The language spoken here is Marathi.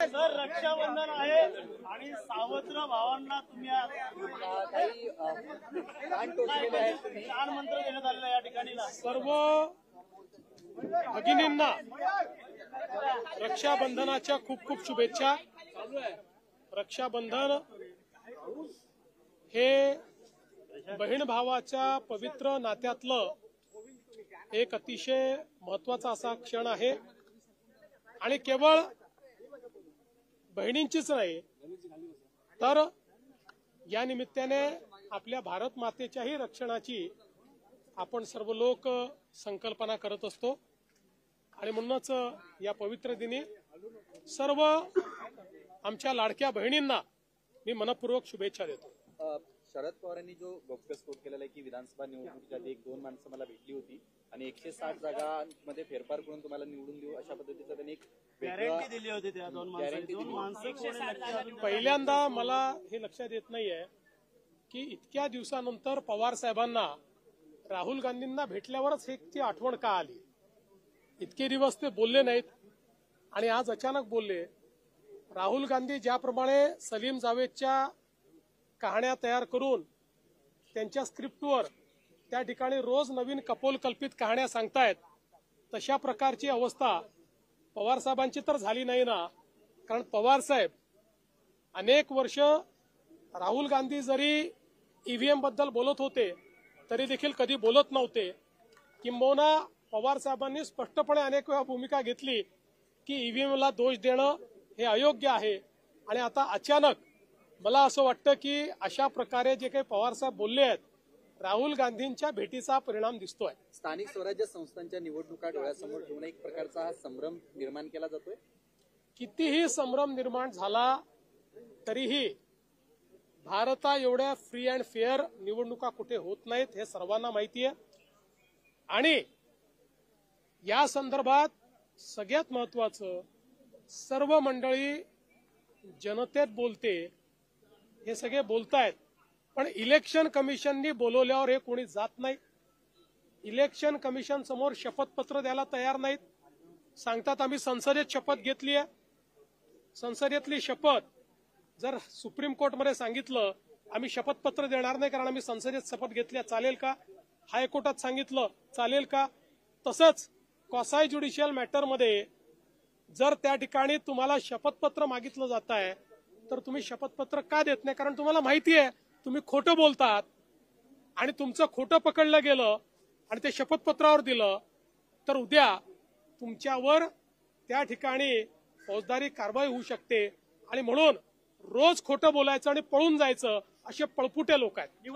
सर रक्षाबंधन आहे आणि सावत्र भावांना तुम्ही छान मंत्र देण्यात आलेला या ठिकाणी सर्व भगिनींना रक्षाबंधनाच्या खूप खूप शुभेच्छा। रक्षाबंधन हे बहीण भावाच्या पवित्र नात्यातलं एक अतिशय महत्वाचा असा क्षण आहे आणि केवळ बहिणींचीच नाही तर या निमित्ताने आपल्या भारत मातेच्याही रक्षणाची आपण सर्व लोक संकल्पना करत असतो आणि म्हणूनच या पवित्र दिनी सर्व आमच्या लाडक्या बहिणींना मी मनपूर्वक शुभेच्छा देतो। शरद पवारांनी जो गौप्यस्फोट केलेला आहे की विधानसभा निवडणुकीच्या आधी 1-2 माणसं मला भेटली होती आणि 160 जागांमध्ये फेरफार करून तुम्हाला निवडून देऊ अशा पद्धतीचं त्यांनी एक गॅरंटी दिली होती त्या दोन माणसं। पहिल्यांदा मला हे लक्षात येत नाहीये की इतक्या दिवसानंतर पवार साहेबांना राहुल गांधींना भेटल्यावरच ती आठवण का आली। इतके दिवस ते बोलले नाहीत आणि आज अचानक बोलले। राहुल गांधी ज्याप्रमाणे सलीम जावेदच्या कहाण्या तयार करून त्यांच्या स्क्रिप्टवर त्या ठिकाणी रोज नवीन कपोलकल्पित कहाण्या सांगतायत तशा प्रकारची अवस्था पवार साहेबांची तर झाली नाही ना। कारण पवार साहेब अनेक वर्ष राहुल गांधी जरी ईव्हीएम बद्दल बोलत होते तरी देखील कधी बोलत नव्हते। किंबहुना पवार साहेबांनी स्पष्टपणे अनेक वेळा भूमिका घेतली की ईव्हीएमला दोष देणं हे अयोग्य आहे आणि आता अचानक मला असं वाटतं की अशा प्रकारे जे काही पवार साहेब बोलले आहेत राहुल गांधींच्या भेटीचा परिणाम दिसतोय। स्थानिक स्वराज्य संस्थांच्या निवडणुका डोळ्यासमोर ठेवून एक प्रकारचा हा संभ्रम निर्माण केला जातोय। कितीही संभ्रम निर्माण झाला तरीही भारता एवढ्या फ्री अँड फेअर निवडणुका कुठे होत नाहीत हे सर्वांना माहिती आहे आणि या संदर्भात सगळ्यात महत्वाचं सर्व मंडळी जनतेत बोलते हे सगळे बोलतायत पण इलेक्शन कमिशननी बोलवल्यावर हे कोणी जात नाही। इलेक्शन कमिशन समोर शपथपत्र द्यायला तयार नाहीत। सांगतात आम्ही संसदेत शपथ घेतली आहे। संसदेतली शपथ जर सुप्रीम कोर्टमध्ये सांगितलं आम्ही शपथपत्र देणार नाही कारण आम्ही संसदेत शपथ घेतली चालेल का? हायकोर्टात सांगितलं चालेल का? तसंच क्वासाई ज्युडिशियल मॅटरमध्ये जर त्या ठिकाणी तुम्हाला शपथपत्र मागितलं जात आहे तर तुम्ही शपथपत्र का देत नाही? कारण तुम्हाला माहिती आहे तुम्ही खोटं बोलतात आणि तुमचं खोटं पकडलं गेलं आणि ते शपथपत्रावर दिलं तर उद्या तुमच्यावर त्या ठिकाणी फौजदारी कारवाई होऊ शकते आणि म्हणून रोज खोटं बोलायचं आणि पळून जायचं असे पळपुटे लोक आहेत।